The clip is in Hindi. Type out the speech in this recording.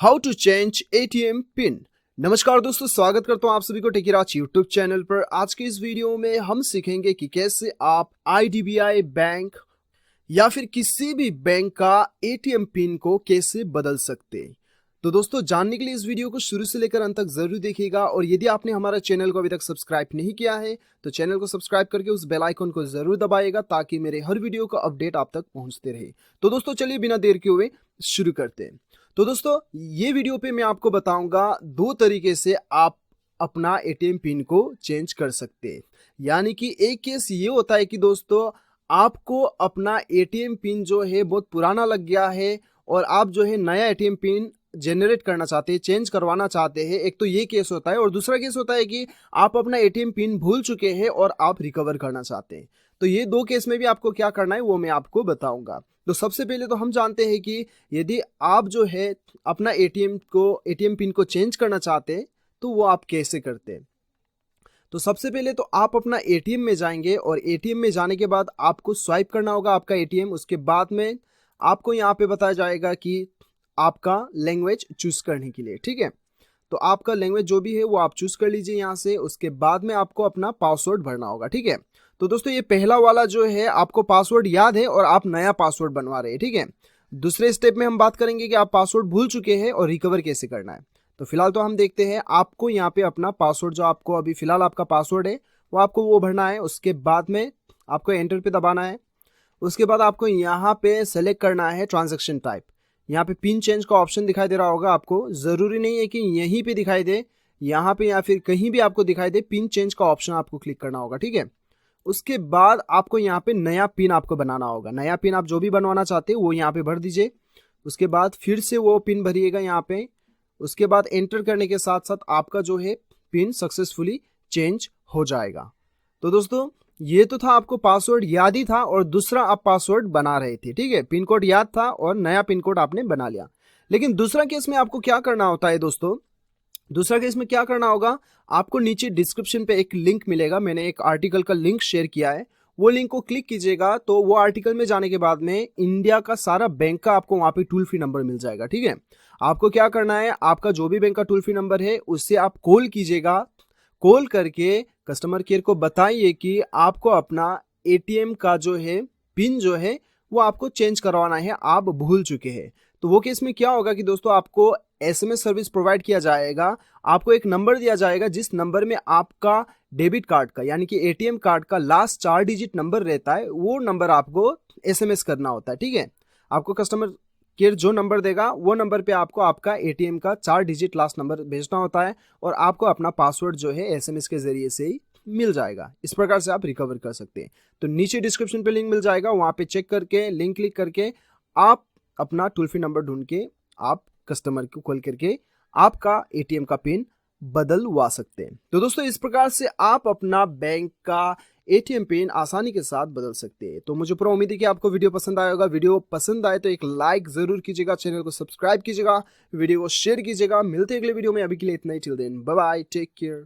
How to change ATM pin. नमस्कार दोस्तों, स्वागत करता हूं आप सभी को टेकीराज यूट्यूब चैनल पर। आज के इस वीडियो में हम सीखेंगे कि कैसे आप आईडीबीआई बैंक या फिर किसी भी बैंक का एटीएम पिन को कैसे बदल सकते हैं। तो दोस्तों, जानने के लिए इस वीडियो को शुरू से लेकर अंत तक जरूर देखिएगा और यदि आपने हमारा चैनल को अभी तक सब्सक्राइब नहीं किया है तो चैनल को सब्सक्राइब करके उस बेल आइकन को जरूर दबाइएगा ताकि मेरे हर वीडियो का अपडेट आप तक पहुंचते रहे। तो दोस्तों, चलिए बिना देर के हुए शुरू करते हैं। तो दोस्तों, ये वीडियो पे मैं आपको बताऊंगा दो तरीके से आप अपना एटीएम पिन को चेंज कर सकते हैं। यानी कि एक केस ये होता है कि दोस्तों, आपको अपना एटीएम पिन जो है बहुत पुराना लग गया है और आप जो है नया एटीएम पिन जनरेट करना चाहते हैं, चेंज करवाना चाहते हैं। एक तो ये केस होता है और दूसरा केस होता है कि आप अपना एटीएम पिन भूल चुके हैं और आप रिकवर करना चाहते हैं। तो ये दो केस में भी आपको क्या करना है वो मैं आपको बताऊंगा। तो सबसे पहले तो हम जानते हैं कि यदि आप जो है अपना एटीएम पिन को चेंज करना चाहते हैं तो वो आप कैसे करते हैं। तो सबसे पहले तो आप अपना एटीएम में जाएंगे और एटीएम में जाने के बाद आपको स्वाइप करना होगा आपका एटीएम। उसके बाद में आपको यहाँ पे बताया जाएगा कि आपका लैंग्वेज चूज करने के लिए, ठीक है। तो आपका लैंग्वेज जो भी है वो आप चूज कर लीजिए यहाँ से। उसके बाद में आपको अपना पासवर्ड भरना होगा, ठीक है। तो दोस्तों, ये पहला वाला जो है आपको पासवर्ड याद है और आप नया पासवर्ड बनवा रहे हैं, ठीक है। दूसरे स्टेप में हम बात करेंगे कि आप पासवर्ड भूल चुके हैं और रिकवर कैसे करना है। तो फिलहाल तो हम देखते हैं, आपको यहाँ पे अपना पासवर्ड जो आपको अभी फिलहाल आपका पासवर्ड है वो भरना है। उसके बाद में आपको एंटर पे दबाना है। उसके बाद आपको यहाँ पे सेलेक्ट करना है ट्रांजेक्शन टाइप। यहाँ पे पिन चेंज का ऑप्शन दिखाई दे रहा होगा आपको। जरूरी नहीं है कि यहीं पे दिखाई दे, यहाँ पे या फिर कहीं भी आपको दिखाई दे, पिन चेंज का ऑप्शन आपको क्लिक करना होगा, ठीक है। उसके बाद आपको यहाँ पे नया पिन आपको बनाना होगा। नया पिन आप जो भी बनवाना चाहते हो वो यहाँ पे भर दीजिए। उसके बाद फिर से वो पिन भरिएगा यहाँ पे। उसके बाद एंटर करने के साथ साथ आपका जो है पिन सक्सेसफुली चेंज हो जाएगा। तो दोस्तों, ये तो था आपको पासवर्ड याद ही था और दूसरा आप पासवर्ड बना रहे थे, ठीक है। पिन कोड याद था और नया पिन कोड आपने बना लिया। लेकिन दूसरा केस में आपको क्या करना होता है दोस्तों, दूसरा केस में क्या करना होगा, आपको नीचे डिस्क्रिप्शन पे एक लिंक मिलेगा। मैंने एक आर्टिकल का लिंक शेयर किया है, वो लिंक को क्लिक कीजिएगा तो वो आर्टिकल में जाने के बाद में इंडिया का सारा बैंक का आपको वहां पे टोल फ्री नंबर मिल जाएगा, ठीक है। आपको क्या करना है, आपका जो भी बैंक का टोल फ्री नंबर है उससे आप कॉल कीजिएगा। कॉल करके कस्टमर केयर को बताइए कि आपको अपना एटीएम का जो है पिन जो है वो आपको चेंज करवाना है, आप भूल चुके हैं। तो वो केस में क्या होगा कि दोस्तों, आपको एसएमएस सर्विस प्रोवाइड किया जाएगा। आपको एक नंबर दिया जाएगा जिस नंबर में आपका डेबिट कार्ड का यानी कि एटीएम कार्ड का लास्ट 4 डिजिट नंबर रहता है, वो नंबर आपको एसएमएस करना होता है, ठीक है। आपको कस्टमर केयर जो नंबर देगा वो नंबर पे आपको आपका एटीएम का 4 डिजिट लास्ट नंबर भेजना होता है और आपको अपना पासवर्ड जो है एसएमएस के जरिए से ही मिल जाएगा। इस प्रकार से आप रिकवर कर सकते हैं। तो नीचे डिस्क्रिप्शन पे लिंक मिल जाएगा, वहां पे चेक करके लिंक क्लिक करके आप अपना टोल फ्री नंबर ढूंढ के आप कस्टमर को कॉल करके आपका एटीएम का पिन बदलवा सकते हैं। तो दोस्तों, इस प्रकार से आप अपना बैंक का एटीएम पिन आसानी के साथ बदल सकते हैं। तो मुझे पूरा उम्मीद है कि आपको वीडियो पसंद आया होगा। वीडियो पसंद आए तो एक लाइक जरूर कीजिएगा, चैनल को सब्सक्राइब कीजिएगा, वीडियो को शेयर कीजिएगा। मिलते हैं अगले वीडियो में, अभी के लिए इतना ही। Till then bye bye, take care.